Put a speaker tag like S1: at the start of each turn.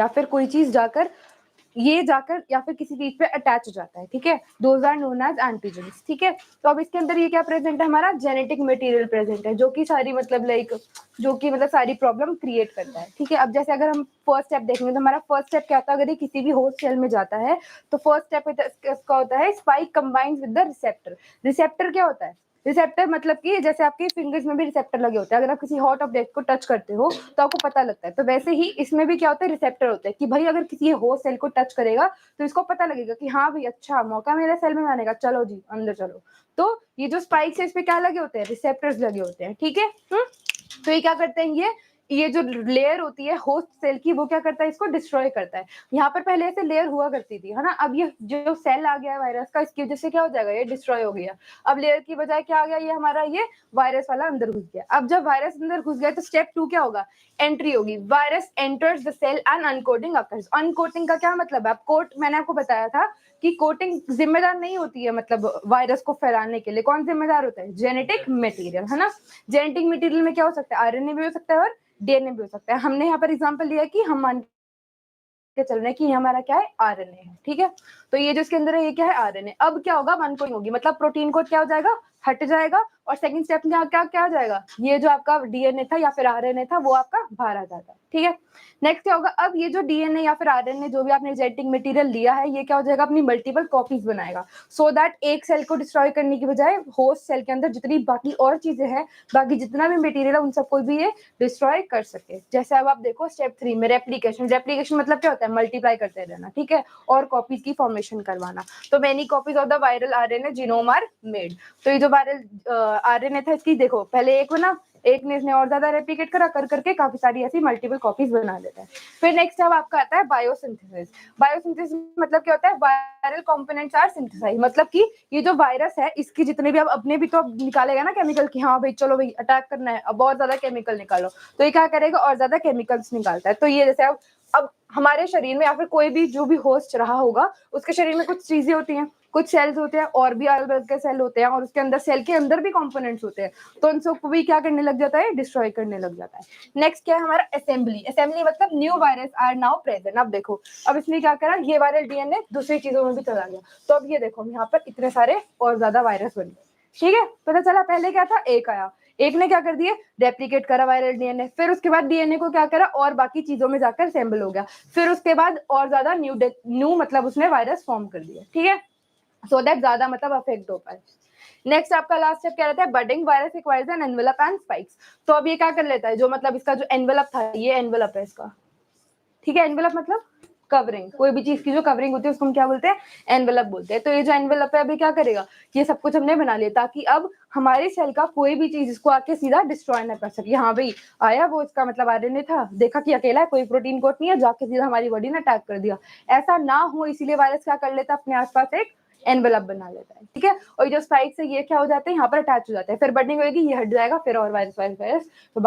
S1: या फिर कोई चीज जाकर या फिर किसी चीज पे अटैच हो जाता है, ठीक है, those are known as antigens, ठीक है। तो अब इसके अंदर ये क्या प्रेजेंट है, हमारा जेनेटिक मटेरियल प्रेजेंट है, जो कि सारी मतलब सारी प्रॉब्लम क्रिएट करता है, ठीक है। अब जैसे अगर हम फर्स्ट स्टेप देखेंगे तो हमारा फर्स्ट स्टेप क्या होता है, अगर ये किसी भी होस्ट सेल में जाता है तो फर्स्ट स्टेप इसका होता है spike combines with the receptor. Receptor क्या होता है, रिसेप्टर मतलब कि जैसे आपके फिंगर्स में भी रिसेप्टर लगे होते हैं, अगर आप किसी हॉट ऑब्जेक्ट को टच करते हो तो आपको पता लगता है, तो वैसे ही इसमें भी क्या होता है, रिसेप्टर होता है कि भाई अगर किसी होस्ट सेल को टच करेगा तो इसको पता लगेगा कि हाँ भाई अच्छा मौका मेरे सेल में आने का, चलो जी अंदर चलो। तो ये जो स्पाइक्स है इस पे क्या लगे होते हैं, रिसेप्टर्स लगे होते हैं, ठीक है। तो ये क्या करते हैं, ये जो लेयर होती है होस्ट सेल की वो क्या करता है, इसको डिस्ट्रॉय करता है। यहाँ पर पहले ऐसे लेयर हुआ करती थी, है ना, अब ये जो सेल आ गया है वायरस का, इसकी वजह से क्या हो जाएगा, ये डिस्ट्रॉय हो गया। अब लेयर की बजाय क्या आ गया, ये हमारा ये वायरस वाला अंदर घुस गया। अब जब वायरस अंदर घुस गया तो स्टेप 2 क्या होगा, एंट्री होगी। Virus enters the cell and uncoating occurs. Uncoating का क्या मतलब है, कोट मैंने आपको बताया था कि कोटिंग जिम्मेदार नहीं होती है, मतलब वायरस को फैलाने के लिए कौन जिम्मेदार होता है, जेनेटिक मटेरियल, है ना। जेनेटिक मटेरियल में क्या हो सकता है, आरएनए भी हो सकता है और डीएनए भी हो सकता है। हमने यहाँ पर एग्जांपल लिया कि हम मान के चल रहे हैं कि ये हमारा क्या है, आरएनए है, ठीक है। तो ये जो इसके अंदर है ये क्या है, आरएनए। अब क्या होगा, अनकोडिंग होगी, मतलब प्रोटीन कोड क्या हो जाएगा, हट जाएगा, और सेकंड स्टेप में क्या क्या हो जाएगा, ये जो आपका डीएनए था या फिर आरएनए था वो आपका बाहर आ जाता है, ठीक है। नेक्स्ट क्या होगा, अब ये जो डीएनए या फिर आरएनए जो भी आपने जेनेटिक मटेरियल लिया है ये क्या हो जाएगा, अपनी मल्टीपल कॉपीज बनाएगा, सो दैट एक सेल को डिस्ट्रॉय करने की बजाय होस्ट सेल के अंदर जितनी बाकी और चीजें हैं, बाकी जितना भी मटेरियल है उन सबको भी ये डिस्ट्रॉय कर सके। जैसे अब आप देखो स्टेप 3 में रेप्लिकेशन। रेप्लिकेशन मतलब क्या होता है, मल्टीप्लाई करते रहना, ठीक है, और कॉपीज की फॉर्मेशन करवाना। तो many copies of the viral RNA genome are made. तो ये जो वायरल आरएनए था इसकी देखो पहले एक बना, एक ने इसने और ज्यादा रेप्लिकेट करा, कर करके काफी सारी ऐसी मल्टीपल कॉपीज बना देता है। फिर नेक्स्ट अब आपका आता है बायोसिंथेसिस। बायोसिंथेसिस मतलब क्या होता है, वायरल कंपोनेंट्स आर सिंथेसाइज, मतलब कि ये जो वायरस है इसकी जितने भी, अब अपने भी तो अब निकालेगा ना केमिकल की, हाँ भाई चलो भाई अटैक करना है, अब और ज्यादा केमिकल निकालो, तो ये क्या करेगा, और ज्यादा केमिकल्स निकालता है। तो ये जैसे अब हमारे शरीर में या फिर कोई भी जो भी होस्ट रहा होगा उसके शरीर में कुछ चीजें होती हैं, कुछ सेल्स होते हैं और भी अलग अलग के सेल होते हैं, और उसके अंदर सेल के अंदर भी कंपोनेंट्स होते हैं, तो उन सबको भी क्या करने लग जाता है, डिस्ट्रॉय करने लग जाता है। नेक्स्ट क्या है हमारा, असेंबली। असेंबली मतलब new virus are now present. अब देखो अब इसने क्या करा, ये वायरल डीएनए दूसरी चीजों में भी चला गया, तो अब ये देखो यहाँ पर इतने सारे और ज्यादा वायरस बन गए, ठीक है। पता चला पहले क्या था, एक आया, एक ने क्या कर दिया, रेप्लिकेट करा वायरल डीएनए, फिर उसके बाद डीएनए को क्या करा, और बाकी चीजों में जाकर असेंबल हो गया, फिर उसके बाद और ज्यादा न्यू मतलब उसने वायरस फॉर्म कर दिया, ठीक है, सो दैट ज्यादा मतलब अफेक्ट हो पाए। नेक्स्ट आपका लास्ट स्टेप क्या रहता है, budding virus requires an envelope and spikes. तो अब ये क्या कर लेता है, जो मतलब इसका जो एनवेलप था, ये एनवेलप है इसका, ठीक है। एनवेलप मतलब कवरिंग, कोई भी चीज की जो कवरिंग होती है उसको हम क्या बोलते हैं, एनवेलप बोलते हैं। तो ये जो एनवेलप है अभी क्या करेगा, ये सब कुछ हमने बना लिया ताकि अब हमारे सेल का कोई भी चीज इसको आके सीधा डिस्ट्रॉय ना कर सके। हाँ भाई आया वो, इसका मतलब आरएनए था, देखा कि अकेला है, कोई प्रोटीन कोड नहीं है, जाके सीधा हमारी बॉडी ने अटैक कर दिया। ऐसा ना हो इसीलिए वायरस क्या कर लेता है, अपने आसपास एक एनवेलप बना लेता है, ठीक है। और जो स्पाइक्स है ये क्या हो जाते हैं, यहाँ पर अटैच हो जाते हैं, फिर बडिंग होगी, ये हट जाएगा, फिर और वायरस वायरस वायरस तो